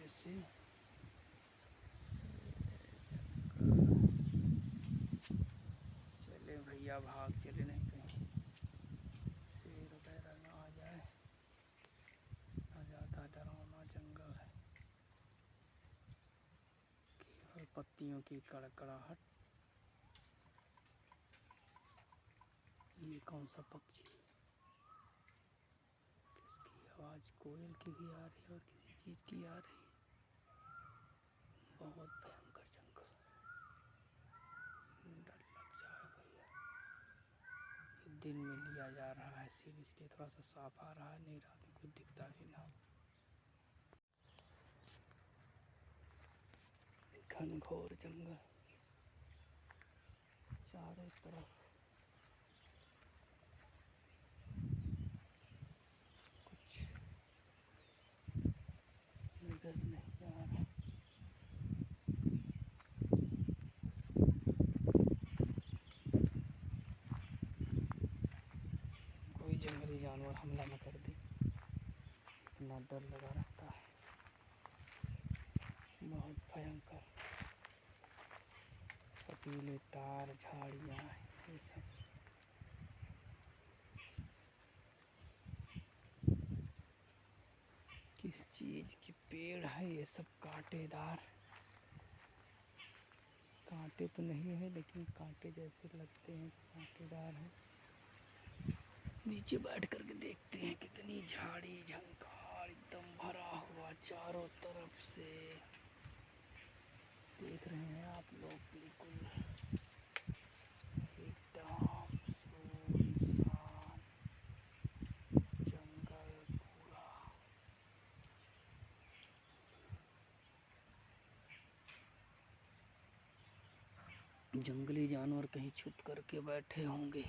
से। चले भैया, भाग चले, नहीं कहीं शेर वगैरह ना आ जाए। ना ज़्यादा डरावना जंगल है, केवल पत्तियों की कड़कड़ाहट। ये कौन सा पक्षी, किसकी आवाज़? कोयल की भी आ रही है और किसी चीज़ की आ रही है। बहुत भयंकर जंगल, डर लग जाए भैया। ये दिन में लिया जा रहा है सीन, इसलिए थोड़ा सा साफ आ रहा है, नहीं रात में कुछ दिखता भी ना। घनघोर जंगल, चारों तरफ कुछ नजर नहीं आ रहा। कोई जंगली जानवर हमला न कर दे, इतना डर लगा रहता है। बहुत भयंकर पतीले तार, झाड़ियाँ, ये सब। किस चीज़ की पेड़ है ये सब? कांटेदार, कांटे तो नहीं है लेकिन कांटे जैसे लगते हैं, कांटेदार है। नीचे बैठ करके देखते हैं कितनी झाड़ी झंखाड़ एकदम भरा हुआ चारों तरफ से। देख रहे हैं आप लोग, बिल्कुल एकदम सुनसान जंगल पूरा। जंगली जानवर कहीं छुप करके बैठे होंगे।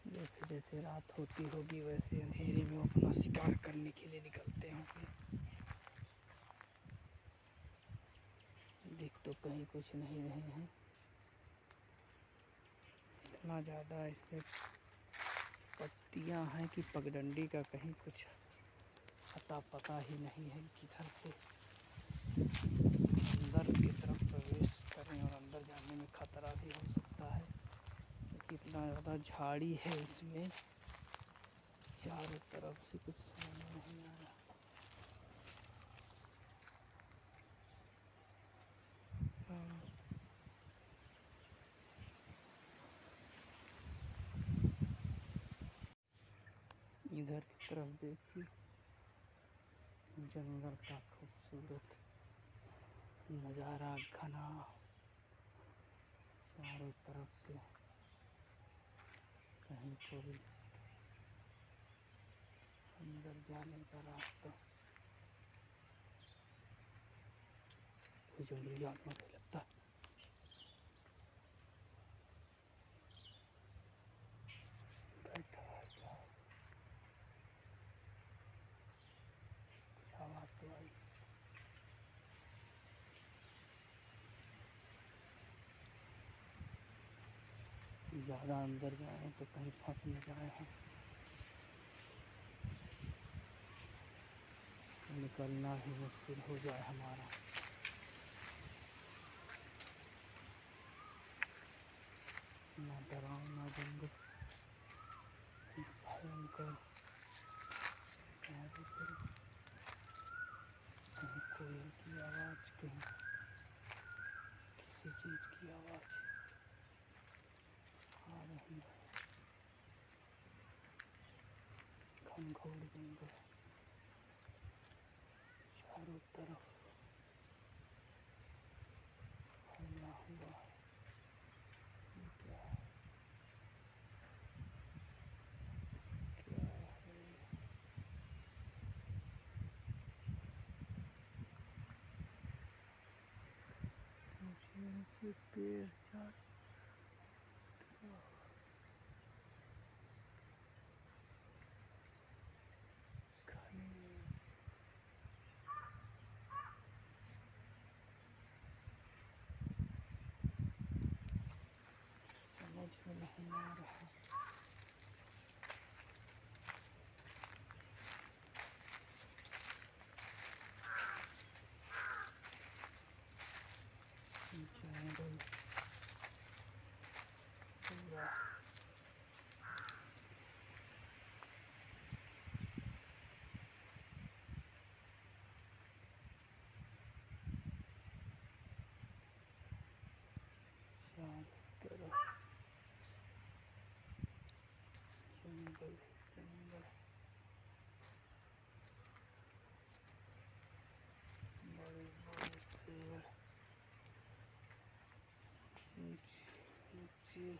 जैसे जैसे रात होती होगी वैसे अंधेरे में वो अपना शिकार करने के लिए निकलते होंगे। दिख तो कहीं कुछ नहीं रहे हैं, इतना ज़्यादा इसमें पत्तियां हैं कि पगडंडी का कहीं कुछ अता पता ही नहीं है। किधर से अंदर की तरफ प्रवेश करें, और अंदर जाने में खतरा भी हो सकता है क्योंकि इतना ज़्यादा झाड़ी है इसमें, चारों तरफ से कुछ समझ में नहीं आ रहा। इधर की तरफ देखिए, जंगल का खूबसूरत नज़ारा, घना चारों तरफ से, कहीं कोई अंदर जाने का रास्ता। कोई जंगली जानवर नहीं लगता। बैठा है क्या? कुछ आवाज़ तो आई। ज़्यादा अंदर जाए तो कहीं फंस न जाए हम, निकलना ही मुश्किल हो जाए हमारा। ना डरावना जंगल, भयंकर, कहीं कोयल की आवाज़, कहीं किसी चीज़ की आवाज़ आ रही है। घनघोर जंगल, चारों तरफ फैला हुआ है। ये क्या है? क्या है? ऊंचे ऊंचे पेड़, चारों तरफ घने। समझ में नहीं आ रहा। जंगल जंगल, बड़े बड़े पेड़, ऊंची ऊंची